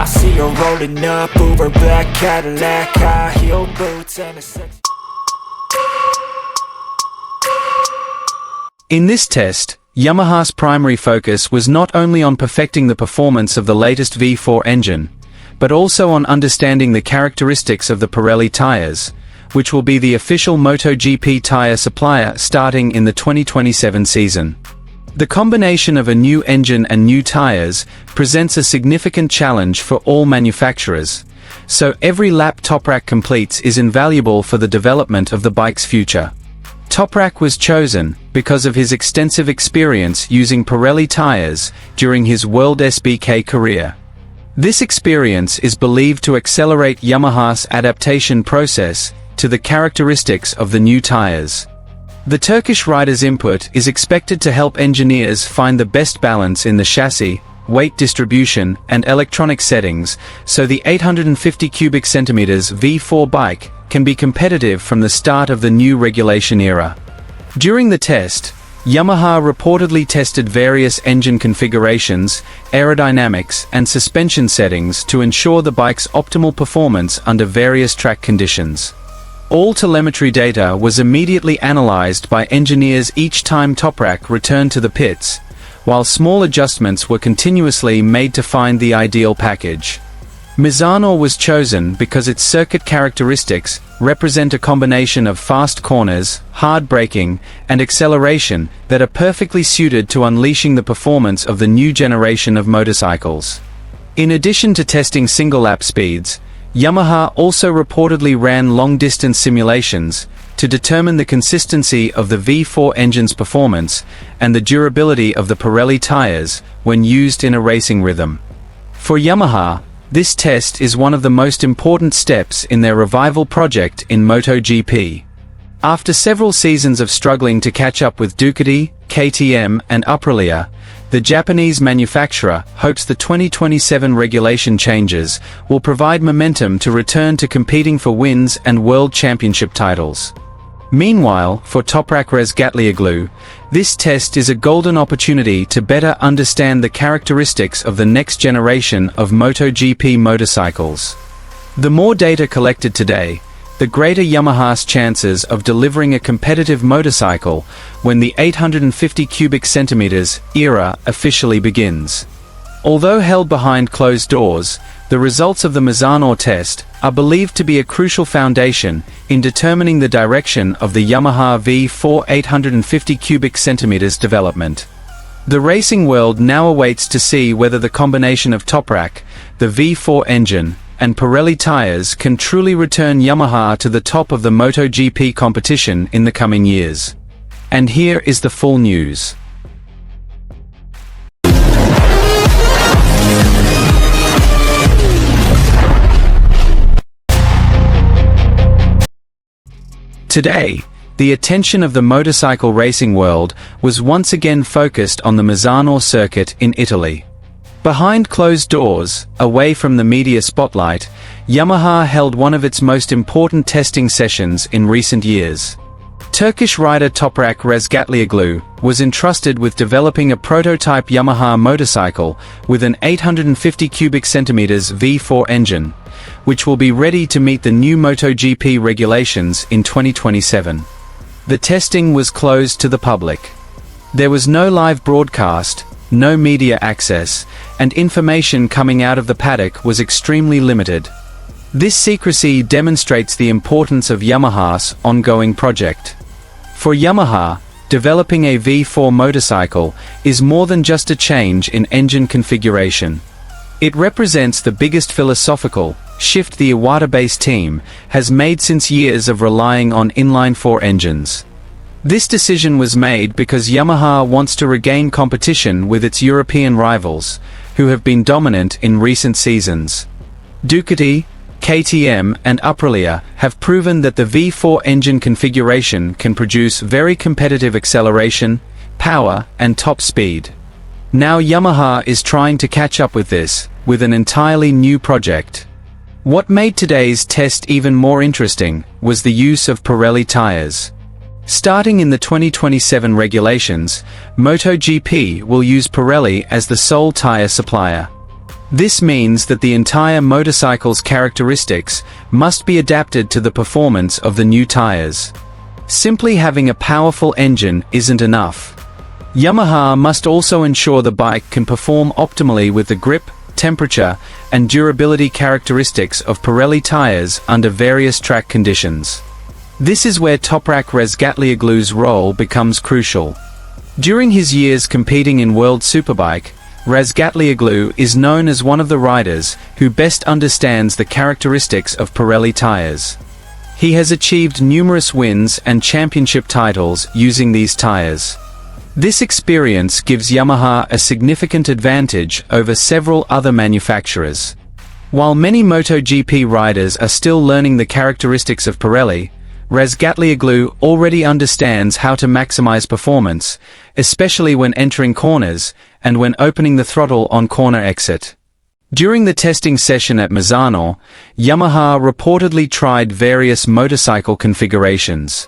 I see her rolling up, Uber black Cadillac, high heel boots and a sex. In this test, Yamaha's primary focus was not only on perfecting the performance of the latest V4 engine, but also on understanding the characteristics of the Pirelli tires, which will be the official MotoGP tire supplier starting in the 2027 season. The combination of a new engine and new tires presents a significant challenge for all manufacturers, so every lap TOPRAK completes is invaluable for the development of the bike's future. TOPRAK was chosen because of his extensive experience using Pirelli tires during his World SBK career. This experience is believed to accelerate Yamaha's adaptation process to the characteristics of the new tires. The Turkish rider's input is expected to help engineers find the best balance in the chassis, weight distribution, and electronic settings, so the 850 cubic centimeters V4 bike can be competitive from the start of the new regulation era. During the test, Yamaha reportedly tested various engine configurations, aerodynamics, and suspension settings to ensure the bike's optimal performance under various track conditions. All telemetry data was immediately analyzed by engineers each time TOPRAK returned to the pits, while small adjustments were continuously made to find the ideal package. Misano was chosen because its circuit characteristics represent a combination of fast corners, hard braking, and acceleration that are perfectly suited to unleashing the performance of the new generation of motorcycles. In addition to testing single-lap speeds, Yamaha also reportedly ran long-distance simulations to determine the consistency of the V4 engine's performance and the durability of the Pirelli tires when used in a racing rhythm. For Yamaha, this test is one of the most important steps in their revival project in MotoGP. After several seasons of struggling to catch up with Ducati, KTM, and Aprilia, the Japanese manufacturer hopes the 2027 regulation changes will provide momentum to return to competing for wins and world championship titles. Meanwhile, for TOPRAK Razgatlioglu, this test is a golden opportunity to better understand the characteristics of the next generation of MotoGP motorcycles. The more data collected today, the greater Yamaha's chances of delivering a competitive motorcycle when the 850 cubic centimeters era officially begins. Although held behind closed doors, the results of the Misano test are believed to be a crucial foundation in determining the direction of the Yamaha V4 850 cubic centimeters development. The racing world now awaits to see whether the combination of TOPRAK, the V4 engine, and Pirelli tires can truly return Yamaha to the top of the MotoGP competition in the coming years. And here is the full news. Today, the attention of the motorcycle racing world was once again focused on the Misano circuit in Italy. Behind closed doors, away from the media spotlight, Yamaha held one of its most important testing sessions in recent years. Turkish rider TOPRAK Razgatlioglu was entrusted with developing a prototype Yamaha motorcycle with an 850 cubic centimeters V4 engine, which will be ready to meet the new MotoGP regulations in 2027. The testing was closed to the public. There was no live broadcast, no media access, and information coming out of the paddock was extremely limited. This secrecy demonstrates the importance of Yamaha's ongoing project. For Yamaha, developing a V4 motorcycle is more than just a change in engine configuration. It represents the biggest philosophical shift the Iwata-based team has made since years of relying on inline-4 engines. This decision was made because Yamaha wants to regain competition with its European rivals, who have been dominant in recent seasons. Ducati, KTM, and Aprilia have proven that the V4 engine configuration can produce very competitive acceleration, power, and top speed. Now Yamaha is trying to catch up with this, with an entirely new project. What made today's test even more interesting was the use of Pirelli tires. Starting in the 2027 regulations, MotoGP will use Pirelli as the sole tire supplier. This means that the entire motorcycle's characteristics must be adapted to the performance of the new tires. Simply having a powerful engine isn't enough. Yamaha must also ensure the bike can perform optimally with the grip, temperature, and durability characteristics of Pirelli tires under various track conditions. This is where TOPRAK Razgatlioglu's role becomes crucial. During his years competing in World Superbike, Razgatlioglu is known as one of the riders who best understands the characteristics of Pirelli tires. He has achieved numerous wins and championship titles using these tires. This experience gives Yamaha a significant advantage over several other manufacturers. While many MotoGP riders are still learning the characteristics of Pirelli, Razgatlioglu already understands how to maximize performance, especially when entering corners, and when opening the throttle on corner exit. During the testing session at Misano, Yamaha reportedly tried various motorcycle configurations.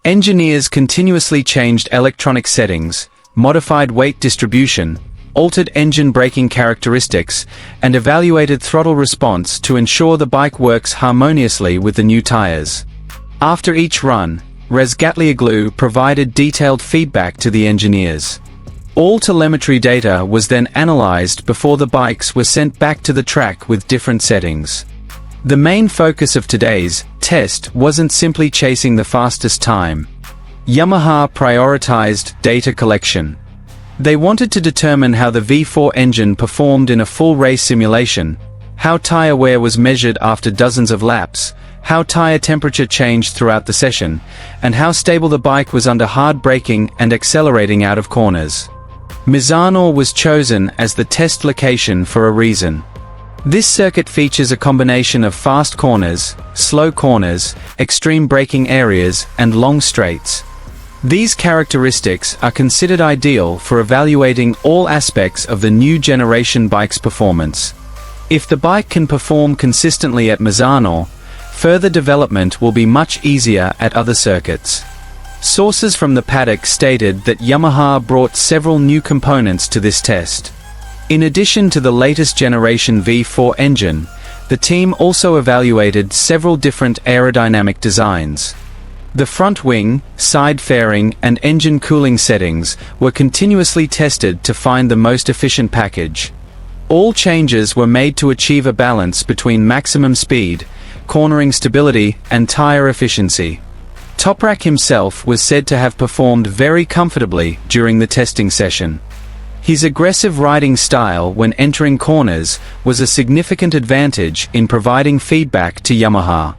Engineers continuously changed electronic settings, modified weight distribution, altered engine braking characteristics, and evaluated throttle response to ensure the bike works harmoniously with the new tires. After each run, Razgatlioglu provided detailed feedback to the engineers. All telemetry data was then analyzed before the bikes were sent back to the track with different settings. The main focus of today's test wasn't simply chasing the fastest time. Yamaha prioritized data collection. They wanted to determine how the V4 engine performed in a full race simulation, how tire wear was measured after dozens of laps, how tire temperature changed throughout the session, and how stable the bike was under hard braking and accelerating out of corners. Misano was chosen as the test location for a reason. This circuit features a combination of fast corners, slow corners, extreme braking areas, and long straights. These characteristics are considered ideal for evaluating all aspects of the new generation bike's performance. If the bike can perform consistently at Misano, further development will be much easier at other circuits. Sources from the paddock stated that Yamaha brought several new components to this test. In addition to the latest generation V4 engine, the team also evaluated several different aerodynamic designs. The front wing, side fairing, and engine cooling settings were continuously tested to find the most efficient package. All changes were made to achieve a balance between maximum speed, cornering stability, and tire efficiency. TOPRAK himself was said to have performed very comfortably during the testing session. His aggressive riding style when entering corners was a significant advantage in providing feedback to Yamaha.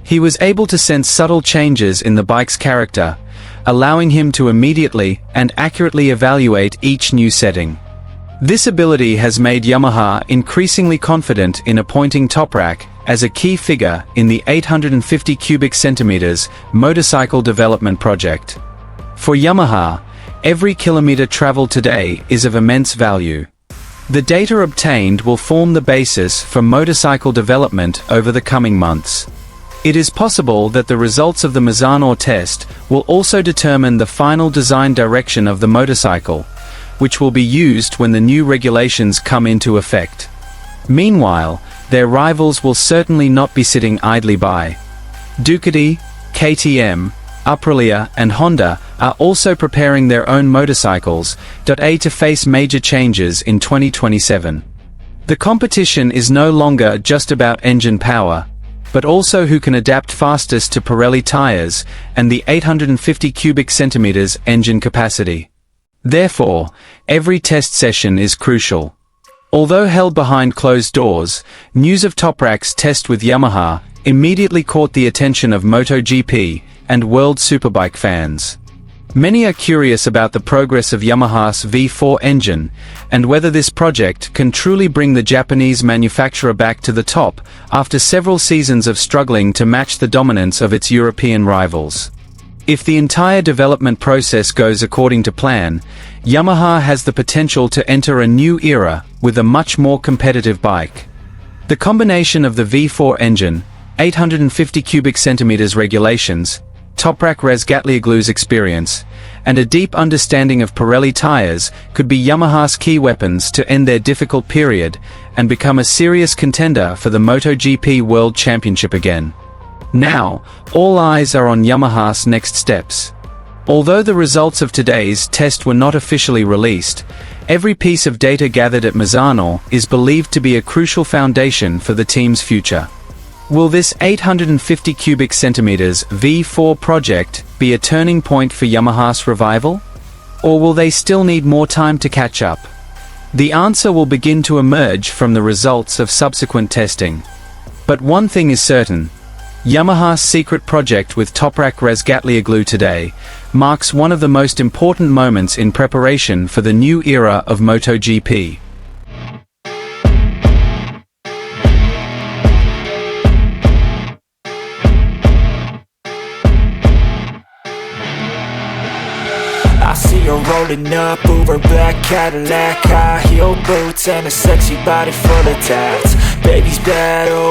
He was able to sense subtle changes in the bike's character, allowing him to immediately and accurately evaluate each new setting. This ability has made Yamaha increasingly confident in appointing TOPRAK as a key figure in the 850 cubic centimeters motorcycle development project. For Yamaha, every kilometer traveled today is of immense value. The data obtained will form the basis for motorcycle development over the coming months. It is possible that the results of the Misano test will also determine the final design direction of the motorcycle, which will be used when the new regulations come into effect. Meanwhile, their rivals will certainly not be sitting idly by. Ducati, KTM, Aprilia, and Honda are also preparing their own motorcycles to face major changes in 2027. The competition is no longer just about engine power, but also who can adapt fastest to Pirelli tires and the 850 cubic centimeters engine capacity. Therefore, every test session is crucial. Although held behind closed doors, news of TOPRAK's test with Yamaha immediately caught the attention of MotoGP and World Superbike fans. Many are curious about the progress of Yamaha's V4 engine, and whether this project can truly bring the Japanese manufacturer back to the top after several seasons of struggling to match the dominance of its European rivals. If the entire development process goes according to plan, Yamaha has the potential to enter a new era with a much more competitive bike. The combination of the V4 engine, 850 cubic centimeters regulations, TOPRAK Razgatlioglu's experience, and a deep understanding of Pirelli tires could be Yamaha's key weapons to end their difficult period and become a serious contender for the MotoGP World Championship again. Now, all eyes are on Yamaha's next steps. Although the results of today's test were not officially released, every piece of data gathered at Misano is believed to be a crucial foundation for the team's future. Will this 850 cubic centimeters V4 project be a turning point for Yamaha's revival? Or will they still need more time to catch up? The answer will begin to emerge from the results of subsequent testing. But one thing is certain: Yamaha's secret project with TOPRAK Razgatlioglu today marks one of the most important moments in preparation for the new era of MotoGP. I see her rolling up, Uber black Cadillac, high heel boots and a sexy body full of tats. Baby's bad, oh